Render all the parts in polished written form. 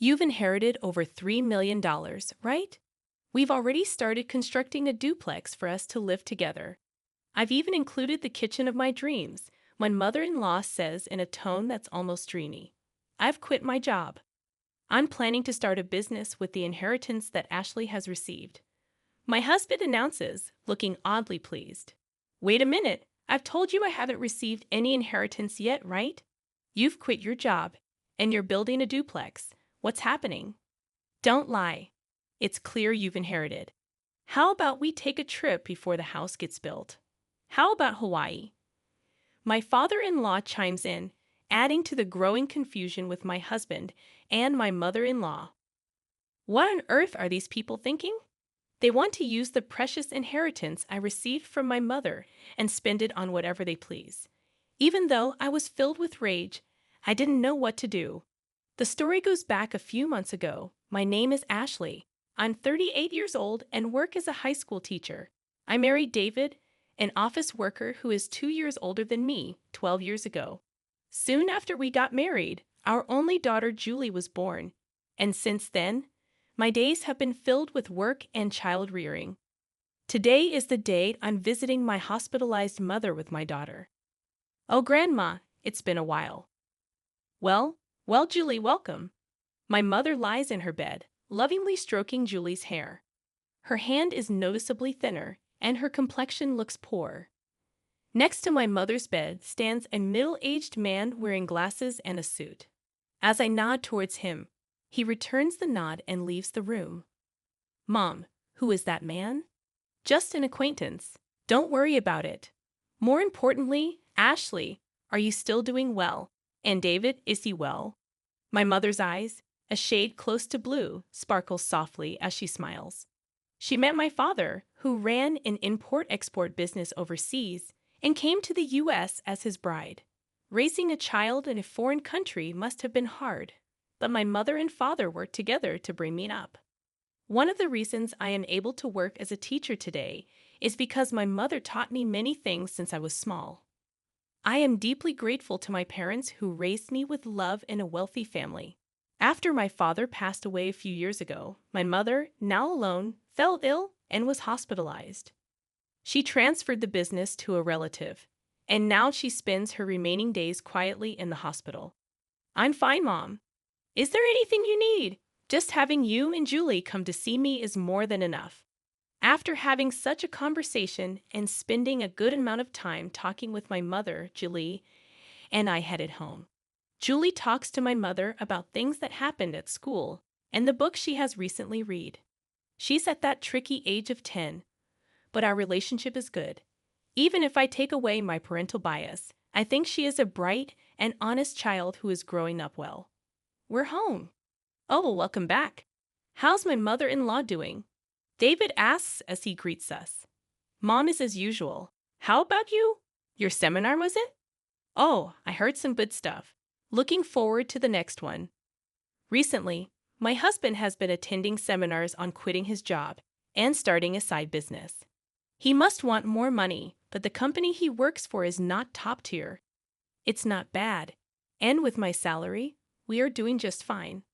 You've inherited over $3 million, right? We've already started constructing a duplex for us to live together. I've even included the kitchen of my dreams, my mother-in-law says in a tone that's almost dreamy. I've quit my job. I'm planning to start a business with the inheritance that Ashley has received. My husband announces, looking oddly pleased. Wait a minute, I've told you I haven't received any inheritance yet, right? You've quit your job, and you're building a duplex. What's happening? Don't lie. It's clear you've inherited. How about we take a trip before the house gets built? How about Hawaii? My father-in-law chimes in, adding to the growing confusion with my husband and my mother-in-law. What on earth are these people thinking? They want to use the precious inheritance I received from my mother and spend it on whatever they please. Even though I was filled with rage, I didn't know what to do. The story goes back a few months ago. My name is Ashley. I'm 38 years old and work as a high school teacher. I married David, an office worker who is 2 years older than me, 12 years ago. Soon after we got married, our only daughter Julie was born, and since then, my days have been filled with work and child rearing. Today is the day I'm visiting my hospitalized mother with my daughter. Oh, Grandma, it's been a while. Well, Julie, welcome. My mother lies in her bed, lovingly stroking Julie's hair. Her hand is noticeably thinner, and her complexion looks poor. Next to my mother's bed stands a middle-aged man wearing glasses and a suit. As I nod towards him, he returns the nod and leaves the room. Mom, who is that man? Just an acquaintance. Don't worry about it. More importantly, Ashley, are you still doing well? And David, is he well? My mother's eyes, a shade close to blue, sparkle softly as she smiles. She met my father, who ran an import-export business overseas, and came to the U.S. as his bride. Raising a child in a foreign country must have been hard, but my mother and father worked together to bring me up. One of the reasons I am able to work as a teacher today is because my mother taught me many things since I was small. I am deeply grateful to my parents who raised me with love in a wealthy family. After my father passed away a few years ago, my mother, now alone, fell ill and was hospitalized. She transferred the business to a relative, and now she spends her remaining days quietly in the hospital. I'm fine, Mom. Is there anything you need? Just having you and Julie come to see me is more than enough. After having such a conversation and spending a good amount of time talking with my mother, Julie, and I headed home. Julie talks to my mother about things that happened at school and the book she has recently read. She's at that tricky age of 10, but our relationship is good. Even if I take away my parental bias, I think she is a bright and honest child who is growing up well. We're home. Oh, welcome back. How's my mother-in-law doing? David asks as he greets us. Mom is as usual. How about you? Your seminar, was it? Oh, I heard some good stuff. Looking forward to the next one. Recently, my husband has been attending seminars on quitting his job and starting a side business. He must want more money, but the company he works for is not top tier. It's not bad, and with my salary, we are doing just fine.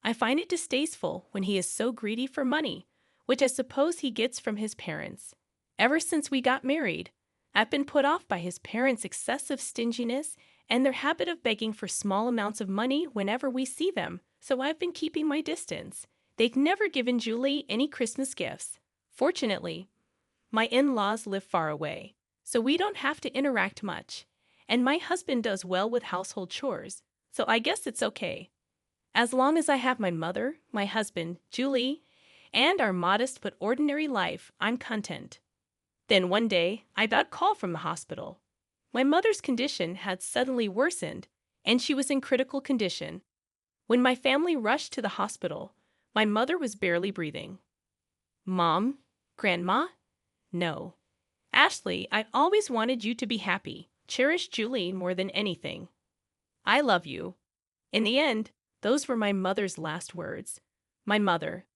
I find it distasteful when he is so greedy for money, which I suppose he gets from his parents. Ever since we got married, I've been put off by his parents' excessive stinginess and their habit of begging for small amounts of money whenever we see them, so I've been keeping my distance. They've never given Julie any Christmas gifts. Fortunately, my in-laws live far away, so we don't have to interact much, and my husband does well with household chores, so I guess it's okay. As long as I have my mother, my husband, Julie, and our modest but ordinary life, I'm content. Then one day, I got a call from the hospital. My mother's condition had suddenly worsened, and she was in critical condition. When my family rushed to the hospital, my mother was barely breathing. Mom? Grandma? No. Ashley, I always wanted you to be happy. Cherish Julie more than anything. I love you. In the end, those were my mother's last words. My mother,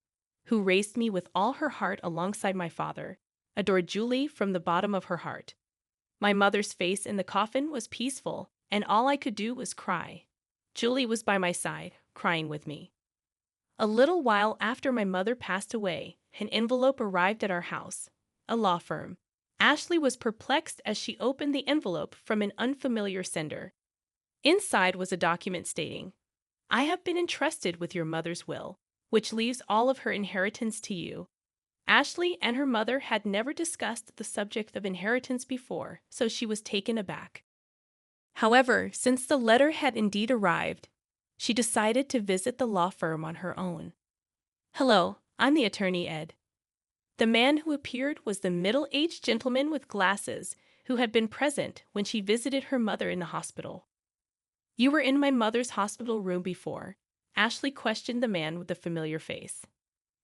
who raised me with all her heart alongside my father, adored Julie from the bottom of her heart. My mother's face in the coffin was peaceful, and all I could do was cry. Julie was by my side, crying with me. A little while after my mother passed away, an envelope arrived at our house. A law firm. Ashley was perplexed as she opened the envelope from an unfamiliar sender. Inside was a document stating, "I have been entrusted with your mother's will, which leaves all of her inheritance to you." Ashley and her mother had never discussed the subject of inheritance before, so she was taken aback. However, since the letter had indeed arrived, she decided to visit the law firm on her own. "Hello, I'm the attorney Ed." The man who appeared was the middle-aged gentleman with glasses who had been present when she visited her mother in the hospital. "You were in my mother's hospital room before?" Ashley questioned the man with the familiar face.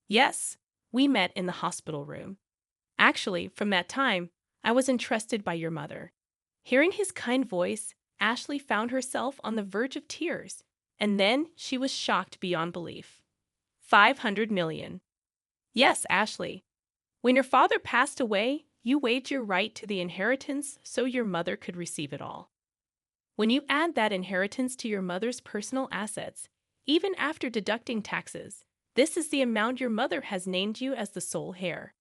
"Yes, we met in the hospital room. Actually, from that time, I was entrusted by your mother." Hearing his kind voice, Ashley found herself on the verge of tears, and then she was shocked beyond belief. 500 million. Yes, Ashley. When your father passed away, you waived your right to the inheritance so your mother could receive it all. When you add that inheritance to your mother's personal assets, even after deducting taxes, this is the amount your mother has named you as the sole heir.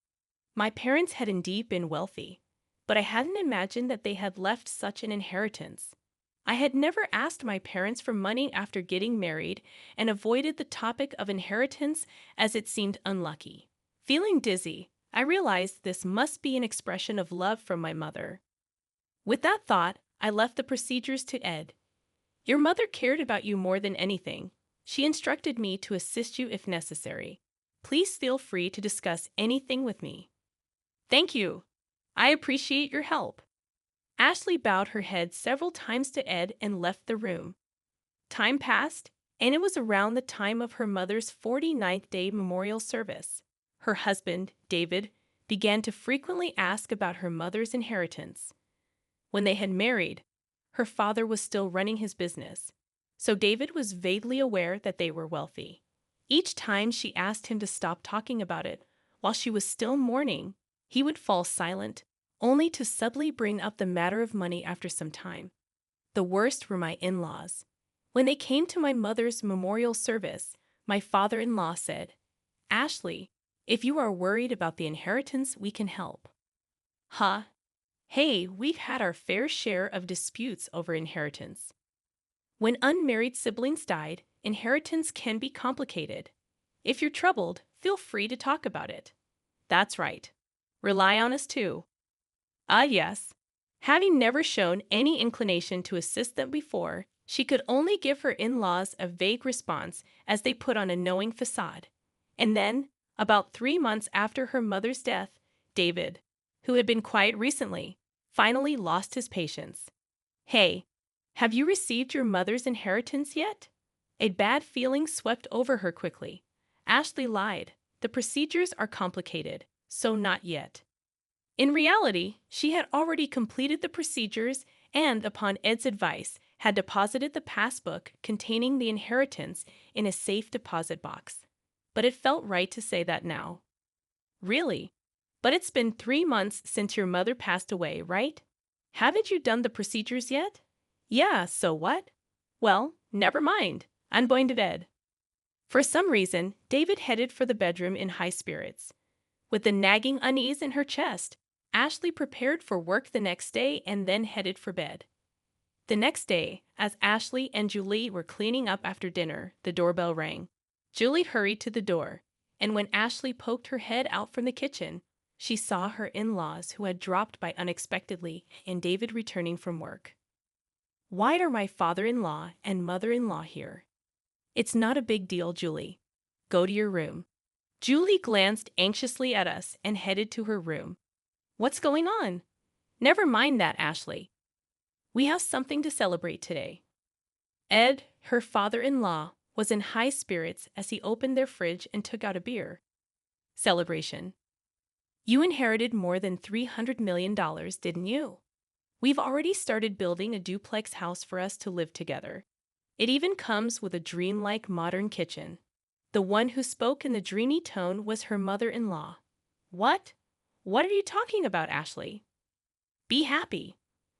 My parents had indeed been wealthy, but I hadn't imagined that they had left such an inheritance. I had never asked my parents for money after getting married and avoided the topic of inheritance as it seemed unlucky. Feeling dizzy, I realized this must be an expression of love from my mother. With that thought, I left the procedures to Ed. "Your mother cared about you more than anything. She instructed me to assist you if necessary. Please feel free to discuss anything with me." "Thank you. I appreciate your help." Ashley bowed her head several times to Ed and left the room. Time passed, and it was around the time of her mother's 49th day memorial service. Her husband, David, began to frequently ask about her mother's inheritance. When they had married, her father was still running his business, so David was vaguely aware that they were wealthy. Each time she asked him to stop talking about it while she was still mourning, he would fall silent, only to subtly bring up the matter of money after some time. The worst were my in-laws. When they came to my mother's memorial service, my father-in-law said, "Ashley, if you are worried about the inheritance, we can help." Huh? Hey, we've had our fair share of disputes over inheritance. When unmarried siblings died, inheritance can be complicated. If you're troubled, feel free to talk about it. That's right. Rely on us too. Yes. Having never shown any inclination to assist them before, she could only give her in-laws a vague response as they put on a knowing facade. And then, about 3 months after her mother's death, David, who had been quiet recently, finally lost his patience. "Hey, have you received your mother's inheritance yet?" A bad feeling swept over her quickly. Ashley lied. The procedures are complicated, so not yet. In reality, she had already completed the procedures and, upon Ed's advice, had deposited the passbook containing the inheritance in a safe deposit box. But it felt right to say that now. "Really? But it's been 3 months since your mother passed away, right? Haven't you done the procedures yet?" "Yeah, so what?" "Well, never mind. I'm going to bed." For some reason, David headed for the bedroom in high spirits. With the nagging unease in her chest, Ashley prepared for work the next day and then headed for bed. The next day, as Ashley and Julie were cleaning up after dinner, the doorbell rang. Julie hurried to the door, and when Ashley poked her head out from the kitchen, she saw her in-laws who had dropped by unexpectedly and David returning from work. "Why are my father-in-law and mother-in-law here?" "It's not a big deal, Julie. Go to your room." Julie glanced anxiously at us and headed to her room. "What's going on?" "Never mind that, Ashley. We have something to celebrate today." Ed, her father-in-law, was in high spirits as he opened their fridge and took out a beer. "Celebration. You inherited more than $300 million, didn't you? We've already started building a duplex house for us to live together. It even comes with a dreamlike modern kitchen." The one who spoke in the dreamy tone was her mother-in-law. "What? What are you talking about, Ashley?" "Be happy.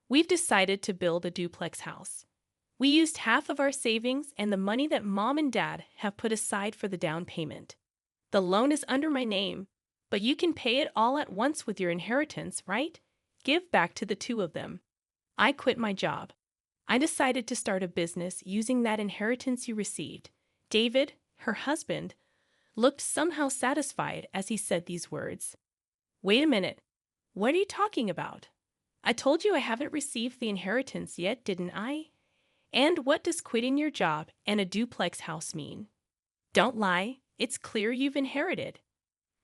We've decided to build a duplex house. We used half of our savings and the money that Mom and Dad have put aside for the down payment. The loan is under my name, but you can pay it all at once with your inheritance, right? Give back to the two of them. I quit my job. I decided to start a business using that inheritance you received. David, her husband, looked somehow satisfied as he said these words. Wait a minute. What are you talking about? I told you I haven't received the inheritance yet, didn't I? And what does quitting your job and a duplex house mean? Don't lie. It's clear you've inherited.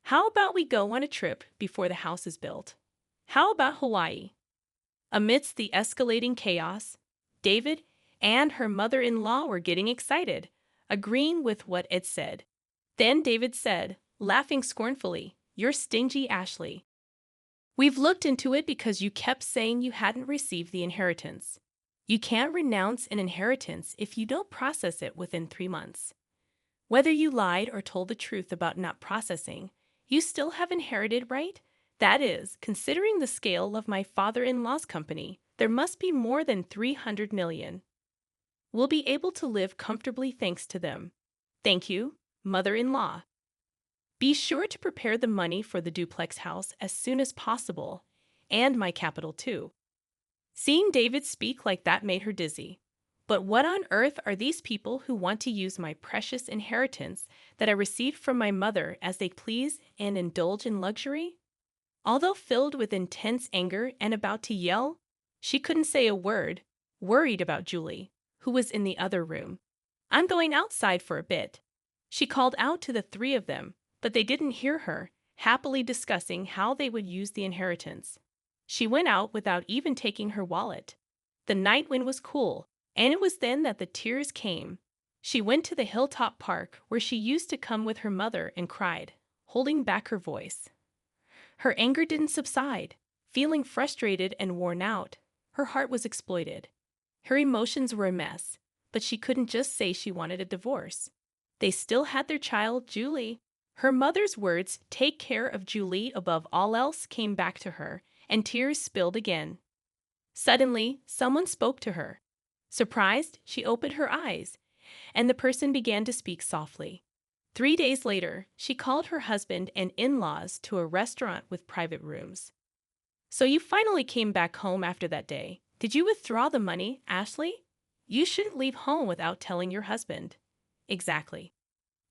How about we go on a trip before the house is built? How about Hawaii? Amidst the escalating chaos, David and her mother-in-law were getting excited, agreeing with what Ed said. Then David said, laughing scornfully, "You're stingy, Ashley. We've looked into it because you kept saying you hadn't received the inheritance. You can't renounce an inheritance if you don't process it within 3 months. Whether you lied or told the truth about not processing, you still have inherited, right? That is, considering the scale of my father-in-law's company, there must be more than 300 million. We'll be able to live comfortably thanks to them. Thank you, mother-in-law. Be sure to prepare the money for the duplex house as soon as possible, and my capital too." Seeing David speak like that made her dizzy. But what on earth are these people who want to use my precious inheritance that I received from my mother as they please and indulge in luxury? Although filled with intense anger and about to yell, she couldn't say a word, worried about Julie, who was in the other room. "I'm going outside for a bit." She called out to the three of them, but they didn't hear her, happily discussing how they would use the inheritance. She went out without even taking her wallet. The night wind was cool, and it was then that the tears came. She went to the hilltop park where she used to come with her mother and cried, holding back her voice. Her anger didn't subside. Feeling frustrated and worn out, her heart was exploited. Her emotions were a mess, but she couldn't just say she wanted a divorce. They still had their child, Julie. Her mother's words, "Take care of Julie above all else," came back to her, and tears spilled again. Suddenly, someone spoke to her. Surprised, she opened her eyes, and the person began to speak softly. 3 days later, she called her husband and in-laws to a restaurant with private rooms. "So you finally came back home after that day. Did you withdraw the money, Ashley? You shouldn't leave home without telling your husband." "Exactly."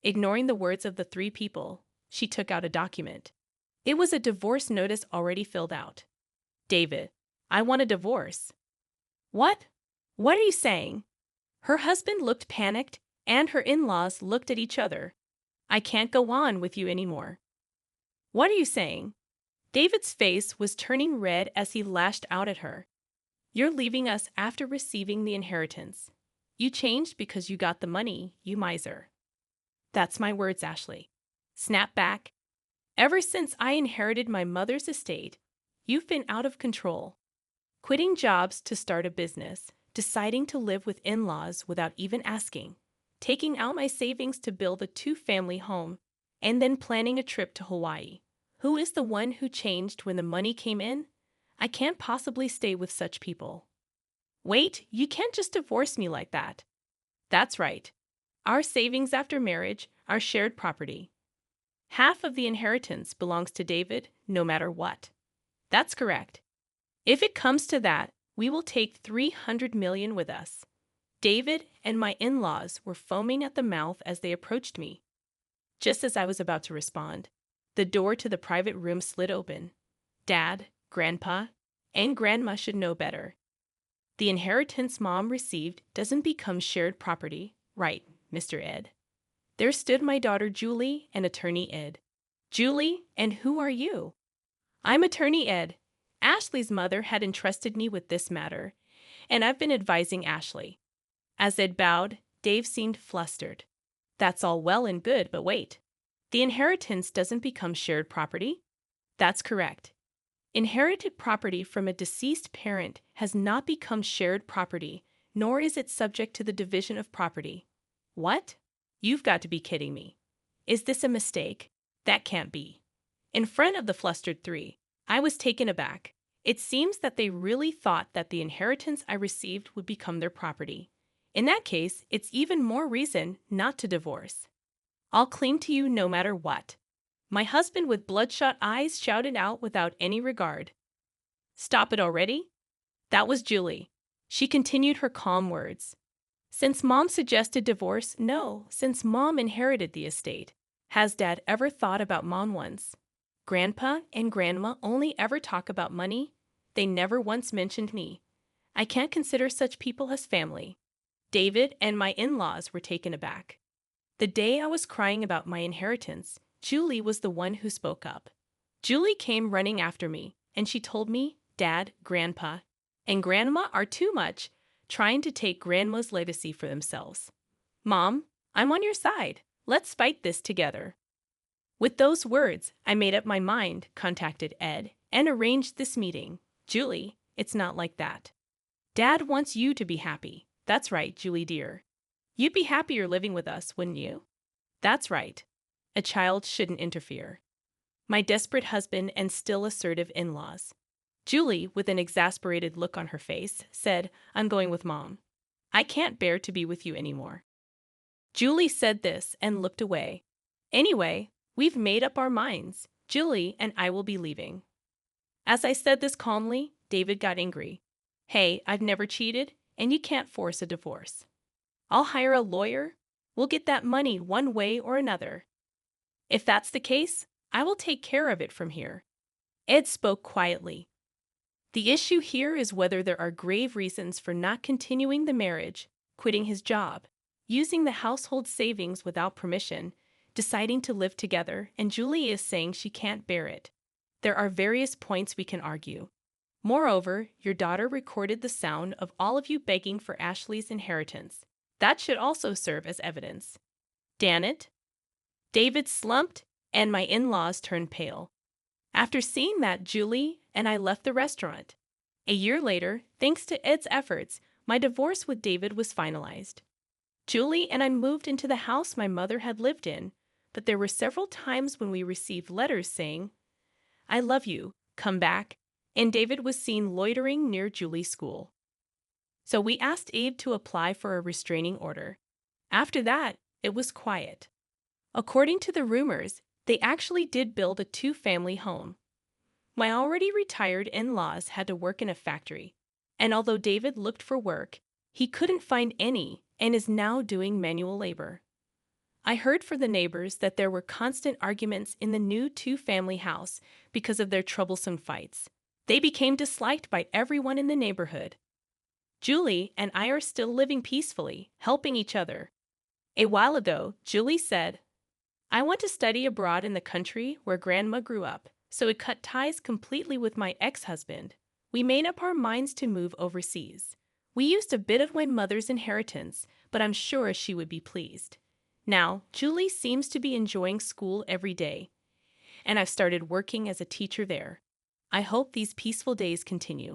Ignoring the words of the three people, she took out a document. It was a divorce notice already filled out. "David, I want a divorce." "What? What are you saying?" Her husband looked panicked, and her in-laws looked at each other. "I can't go on with you anymore." "What are you saying?" David's face was turning red as he lashed out at her. "You're leaving us after receiving the inheritance. You changed because you got the money, you miser." "That's my words, Ashley." Snap back. "Ever since I inherited my mother's estate, you've been out of control. Quitting jobs to start a business, deciding to live with in-laws without even asking, taking out my savings to build a 2-family home, and then planning a trip to Hawaii. Who is the one who changed when the money came in? I can't possibly stay with such people." "Wait, you can't just divorce me like that." "That's right. Our savings after marriage are shared property. Half of the inheritance belongs to David, no matter what." "That's correct. If it comes to that, we will take 300 million with us." David and my in-laws were foaming at the mouth as they approached me. Just as I was about to respond, the door to the private room slid open. Dad, Grandpa, and Grandma should know better. The inheritance Mom received doesn't become shared property, right, Mr. Ed? There stood my daughter Julie and Attorney Ed. "Julie, and who are you?" "I'm Attorney Ed. Ashley's mother had entrusted me with this matter, and I've been advising Ashley." As Ed bowed, Dave seemed flustered. "That's all well and good, but wait. The inheritance doesn't become shared property?" "That's correct. Inherited property from a deceased parent has not become shared property, nor is it subject to the division of property." "What? You've got to be kidding me. Is this a mistake? That can't be." In front of the flustered three, I was taken aback. It seems that they really thought that the inheritance I received would become their property. In that case, it's even more reason not to divorce. I'll cling to you no matter what. My husband with bloodshot eyes shouted out without any regard. Stop it already? That was Julie. She continued her calm words. Since Mom suggested divorce, no, since Mom inherited the estate. Has Dad ever thought about Mom once? Grandpa and Grandma only ever talk about money. They never once mentioned me. I can't consider such people as family. David and my in-laws were taken aback. The day I was crying about my inheritance, Julie was the one who spoke up. Julie came running after me, and she told me Dad, Grandpa, and Grandma are too much, trying to take Grandma's legacy for themselves. Mom, I'm on your side. Let's fight this together. With those words, I made up my mind, contacted Ed, and arranged this meeting. Julie, it's not like that. Dad wants you to be happy. That's right, Julie dear. You'd be happier living with us, wouldn't you? That's right. A child shouldn't interfere. My desperate husband and still assertive in-laws. Julie, with an exasperated look on her face, said, I'm going with Mom. I can't bear to be with you anymore. Julie said this and looked away. Anyway, we've made up our minds. Julie and I will be leaving. As I said this calmly, David got angry. Hey, I've never cheated, and you can't force a divorce. I'll hire a lawyer. We'll get that money one way or another. If that's the case, I will take care of it from here. Ed spoke quietly. The issue here is whether there are grave reasons for not continuing the marriage, quitting his job, using the household savings without permission, deciding to live together, and Julie is saying she can't bear it. There are various points we can argue. Moreover, your daughter recorded the sound of all of you begging for Ashley's inheritance. That should also serve as evidence. Damn it. David slumped, and my in-laws turned pale. After seeing that, Julie and I left the restaurant. A year later, thanks to Ed's efforts, my divorce with David was finalized. Julie and I moved into the house my mother had lived in, but there were several times when we received letters saying, I love you, come back, and David was seen loitering near Julie's school. So we asked Abe to apply for a restraining order. After that, it was quiet. According to the rumors, they actually did build a two-family home. My already retired in-laws had to work in a factory, and although David looked for work, he couldn't find any and is now doing manual labor. I heard from the neighbors that there were constant arguments in the new two-family house because of their troublesome fights. They became disliked by everyone in the neighborhood. Julie and I are still living peacefully, helping each other. A while ago, Julie said, I want to study abroad in the country where Grandma grew up, so it cut ties completely with my ex-husband. We made up our minds to move overseas. We used a bit of my mother's inheritance, but I'm sure she would be pleased. Now, Julie seems to be enjoying school every day, and I've started working as a teacher there. I hope these peaceful days continue.